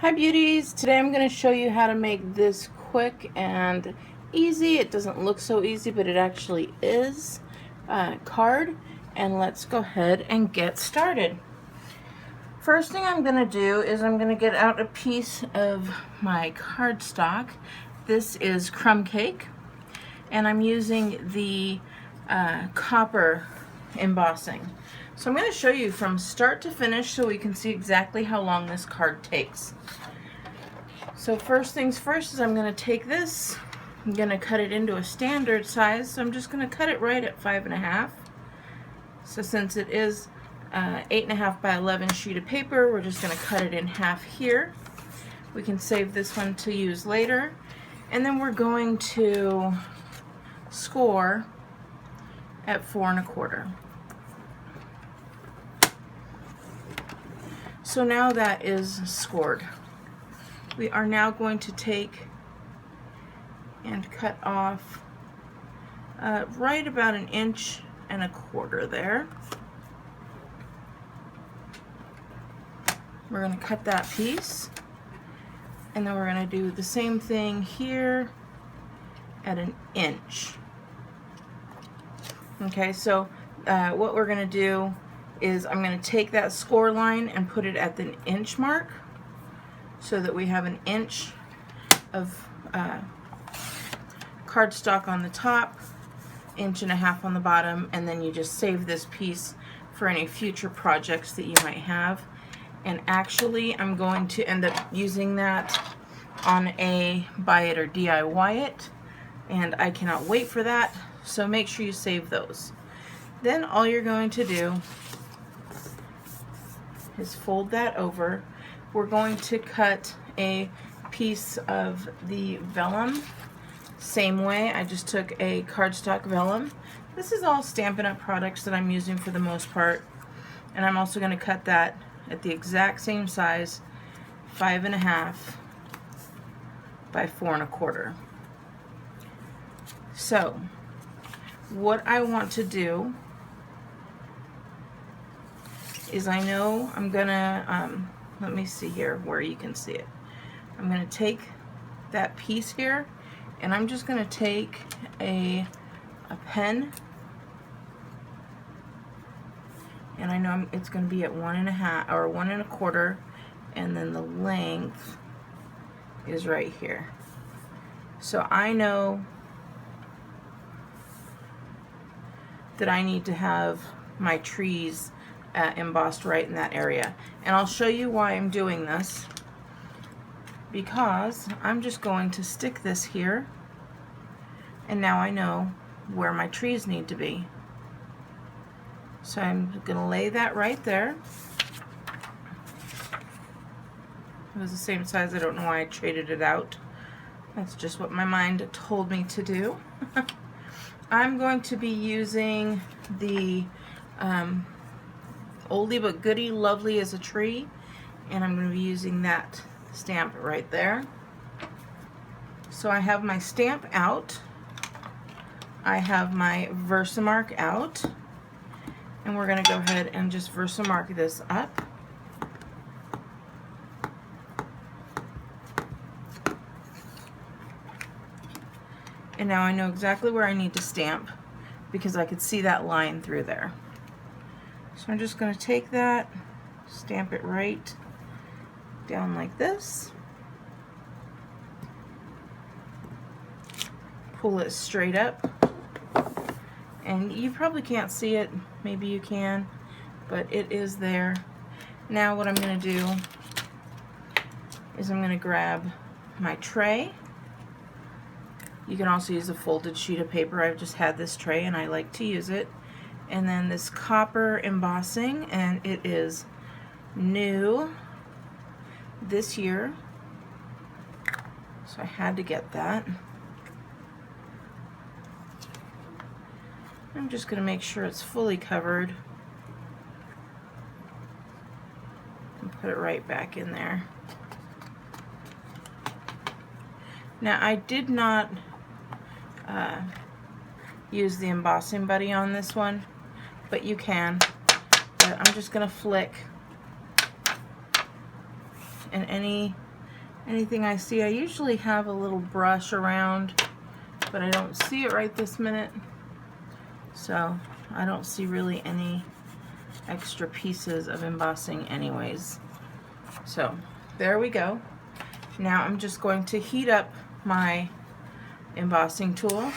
Hi beauties, today I'm going to show you how to make this quick and easy. It doesn't look so easy, but it actually is card. And let's go ahead and get started. First thing I'm going to do is I'm going to get out a piece of my cardstock. This is crumb cake, and I'm using the copper embossing. So I'm going to show you from start to finish so we can see exactly how long this card takes. So first things first is I'm going to take this, I'm going to cut it into a standard size, so I'm just going to cut it right at 5.5. So since it is 8.5 by 11 sheet of paper, we're just going to cut it in half here. We can save this one to use later. And then we're going to score at 4.25. So now that is scored. We are now going to take and cut off right about 1.25 inches there. We're going to cut that piece, and then we're going to do the same thing here at 1 inch. Okay, so what we're going to do is I'm going to take that score line and put it at the 1 inch mark so that we have 1 inch of cardstock on the top, 1.5 inches on the bottom, and then you just save this piece for any future projects that you might have. And actually I'm going to end up using that on a buy it or DIY it, and I cannot wait for that, so make sure you save those. Then all you're going to do is fold that over. We're going to cut a piece of the vellum. Same way, I just took a cardstock vellum. This is all Stampin' Up products that I'm using for the most part. And I'm also going to cut that at the exact same size, 5.5 by 4.25. So, what I want to do is I know I'm gonna, let me see here where you can see it. I'm gonna take that piece here, and I'm just gonna take a pen, and I know it's gonna be at 1.5 or 1.25, and then the length is right here. So I know that I need to have my trees embossed right in that area. And I'll show you why I'm doing this, because I'm just going to stick this here, and now I know where my trees need to be. So I'm going to lay that right there. It was the same size, I don't know why I traded it out. That's just what my mind told me to do. I'm going to be using the Oldie But Goodie Lovely as a Tree, and I'm going to be using that stamp right there. So I have my stamp out, I have my Versamark out, and we're going to go ahead and just Versamark this up. And now I know exactly where I need to stamp because I could see that line through there. So I'm just going to take that, stamp it right down like this, pull it straight up, and you probably can't see it, maybe you can, but it is there. Now what I'm going to do is I'm going to grab my tray. You can also use a folded sheet of paper. I've just had this tray and I like to use it. And then this copper embossing, and it is new this year, so I had to get that. I'm just going to make sure it's fully covered and put it right back in there. Now I did not use the embossing buddy on this one, but you can. But I'm just going to flick, and any anything I see. I usually have a little brush around, but I don't see it right this minute. So I don't see really any extra pieces of embossing anyways. So there we go. Now I'm just going to heat up my embossing tool.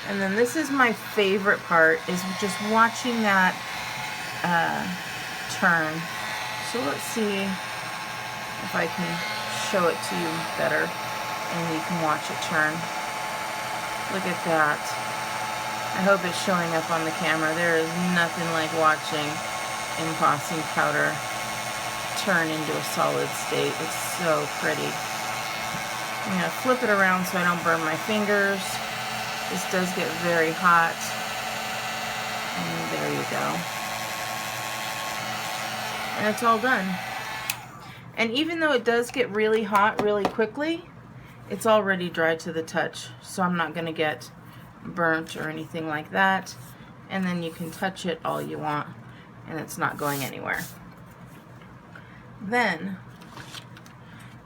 And then this is my favorite part, is just watching that turn. So let's see if I can show it to you better and you can watch it turn. Look at that. I hope it's showing up on the camera. There is nothing like watching embossing powder turn into a solid state. It's so pretty. I'm going to flip it around so I don't burn my fingers. This does get very hot. And there you go. And it's all done. And even though it does get really hot really quickly, it's already dry to the touch, so I'm not going to get burnt or anything like that. And then you can touch it all you want and it's not going anywhere. Then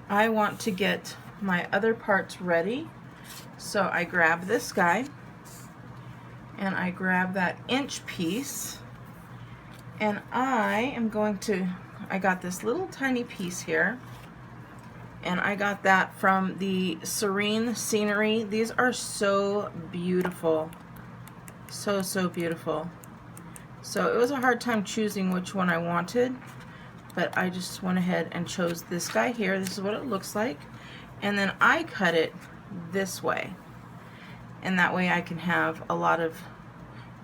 I want to get my other parts ready, so I grab this guy and I grab that inch piece, and I got this little tiny piece here, and I got that from the Serene Scenery. These are so beautiful. So, so beautiful. So it was a hard time choosing which one I wanted, but I just went ahead and chose this guy here. This is what it looks like. And then I cut it this way. And that way I can have a lot of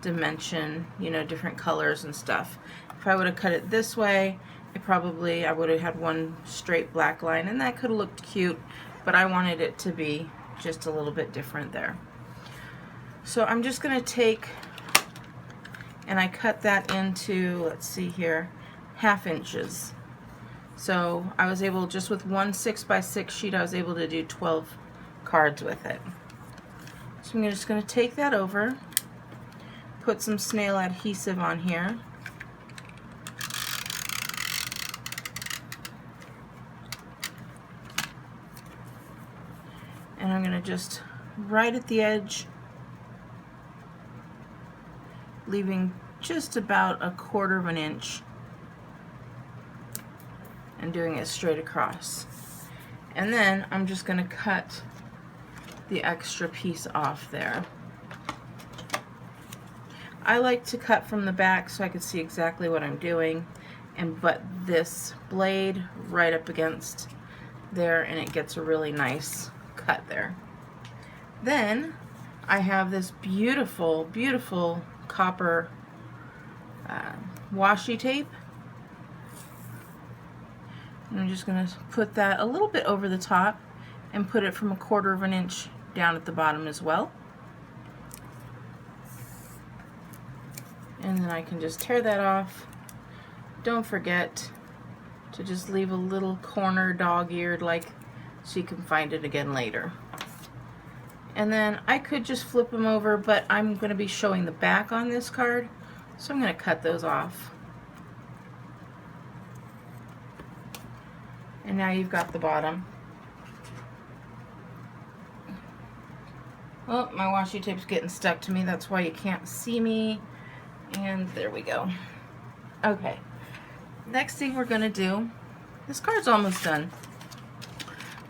dimension, you know, different colors and stuff. If I would have cut it this way, I would have had one straight black line, and that could have looked cute, but I wanted it to be just a little bit different there. So I'm just going to take, and I cut that into, let's see here, 1/2 inches. So I was able, just with one 6x6 sheet, I was able to do 12 cards with it. So I'm just going to take that over, put some Snail adhesive on here. And I'm going to just right at the edge, leaving just about 1/4 of an inch and doing it straight across. And then I'm just going to cut the extra piece off there. I like to cut from the back so I can see exactly what I'm doing and butt this blade right up against there, and it gets a really nice cut there. Then I have this beautiful, beautiful copper washi tape. And I'm just going to put that a little bit over the top and put it from 1/4 of an inch down at the bottom as well. And then I can just tear that off. Don't forget to just leave a little corner dog-eared, like, so you can find it again later. And then I could just flip them over, but I'm going to be showing the back on this card, so I'm going to cut those off. And now you've got the bottom. Oh, my washi tape's getting stuck to me, that's why you can't see me. And there we go. Okay, next thing we're going to do, this card's almost done.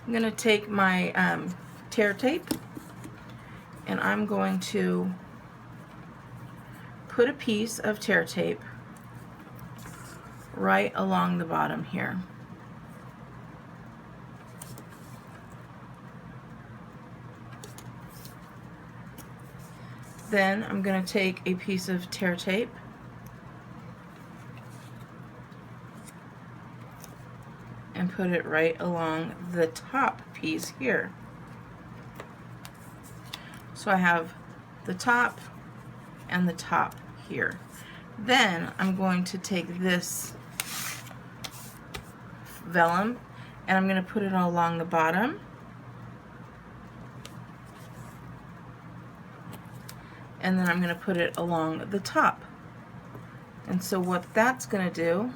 I'm going to take my tear tape, and I'm going to put a piece of tear tape right along the bottom here. Then I'm going to take a piece of tear tape and put it right along the top piece here. So I have the top and the top here. Then I'm going to take this vellum and I'm going to put it all along the bottom. And then I'm going to put it along the top. And so what that's going to do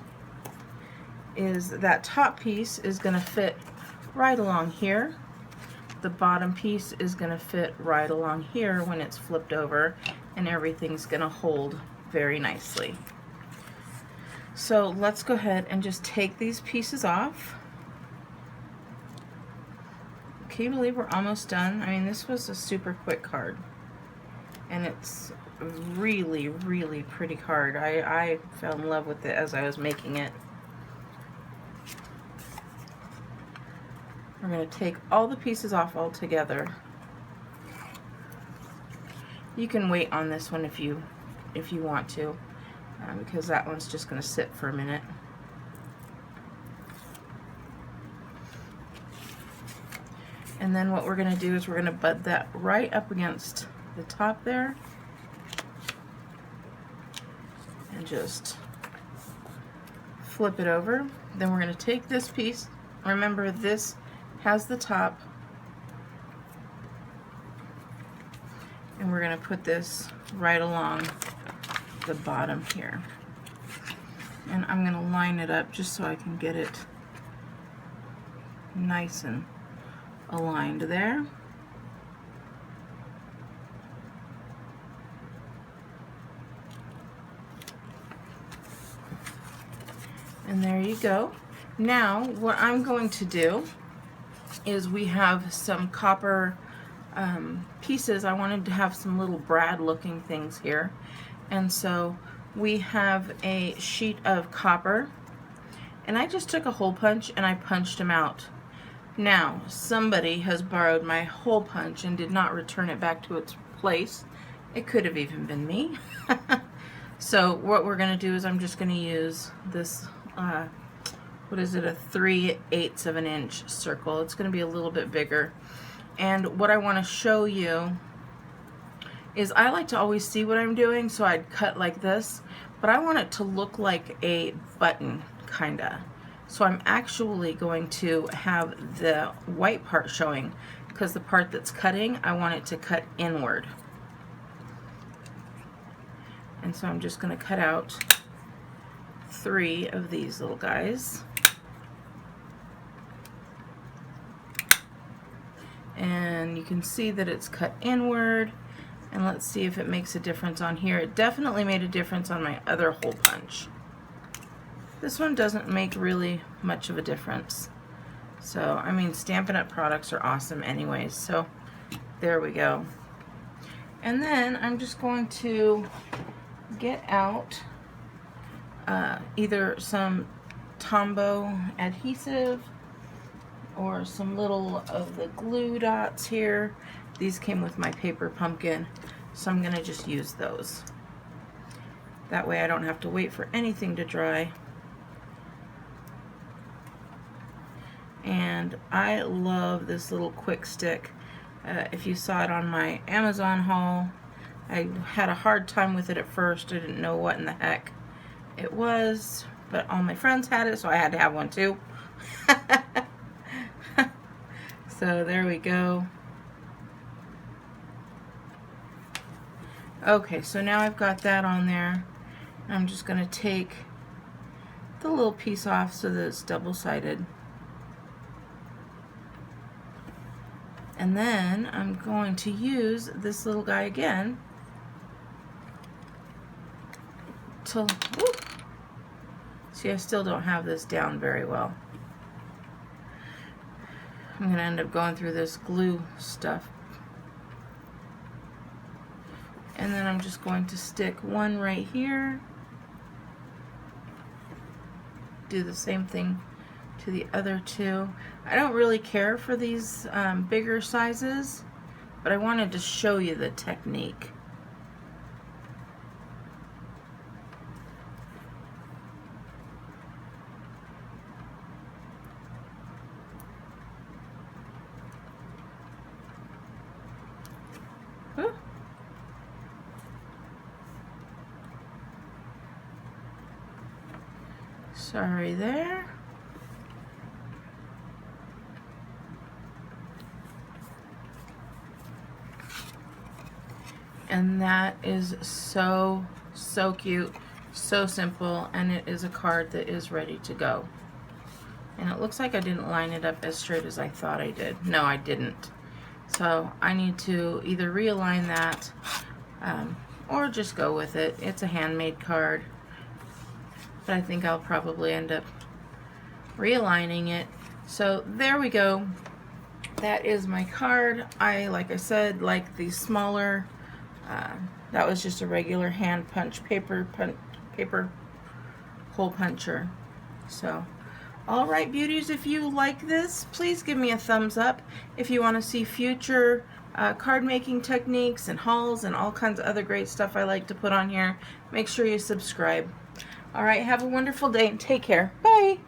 is that top piece is going to fit right along here. The bottom piece is going to fit right along here when it's flipped over, and everything's going to hold very nicely. So let's go ahead and just take these pieces off. Can you believe we're almost done? I mean, this was a super quick card, and it's really, really pretty card. I fell in love with it as I was making it. We're going to take all the pieces off all together. You can wait on this one if you want to, because that one's just going to sit for a minute. And then what we're going to do is we're going to bud that right up against the top there, and just flip it over. Then we're going to take this piece. Remember, this has the top, and we're going to put this right along the bottom here. And I'm going to line it up just so I can get it nice and aligned there. And there you go. Now what I'm going to do is, we have some copper pieces. I wanted to have some little brad looking things here, and so we have a sheet of copper, and I just took a hole punch and I punched them out. Now somebody has borrowed my hole punch and did not return it back to its place. It could have even been me. So what we're going to do is, I'm just going to use this what is it, a 3/8 of an inch circle. It's going to be a little bit bigger. And what I want to show you is, I like to always see what I'm doing, so I'd cut like this, but I want it to look like a button, kinda. So I'm actually going to have the white part showing, because the part that's cutting, I want it to cut inward. And so I'm just going to cut out 3 of these little guys. And you can see that it's cut inward, and let's see if it makes a difference on here. It definitely made a difference on my other hole punch. This one doesn't make really much of a difference. So, I mean, Stampin' Up! Products are awesome anyways, so there we go. And then I'm just going to get out either some Tombow adhesive or some little of the glue dots here. These came with my paper pumpkin, so I'm gonna just use those. That way I don't have to wait for anything to dry. And I love this little quick stick. If you saw it on my Amazon haul, I had a hard time with it at first. I didn't know what in the heck it was, but all my friends had it, so I had to have one too. So there we go. Okay, so now I've got that on there. I'm just going to take the little piece off so that it's double-sided. And then I'm going to use this little guy again to, whoop. See, I still don't have this down very well. I'm going to end up going through this glue stuff. And then I'm just going to stick one right here. Do the same thing to the other 2. I don't really care for these bigger sizes, but I wanted to show you the technique. Ooh. Sorry there. And that is so cute, so simple, and it is a card that is ready to go. And it looks like I didn't line it up as straight as I thought I did. No, I didn't. So I need to either realign that or just go with it. It's a handmade card, but I think I'll probably end up realigning it. So there we go. That is my card. Like I said, like the smaller, that was just a regular hand punch paper hole puncher. So alright beauties, if you like this, please give me a thumbs up. If you want to see future card making techniques and hauls and all kinds of other great stuff I like to put on here, make sure you subscribe. Alright, have a wonderful day and take care. Bye!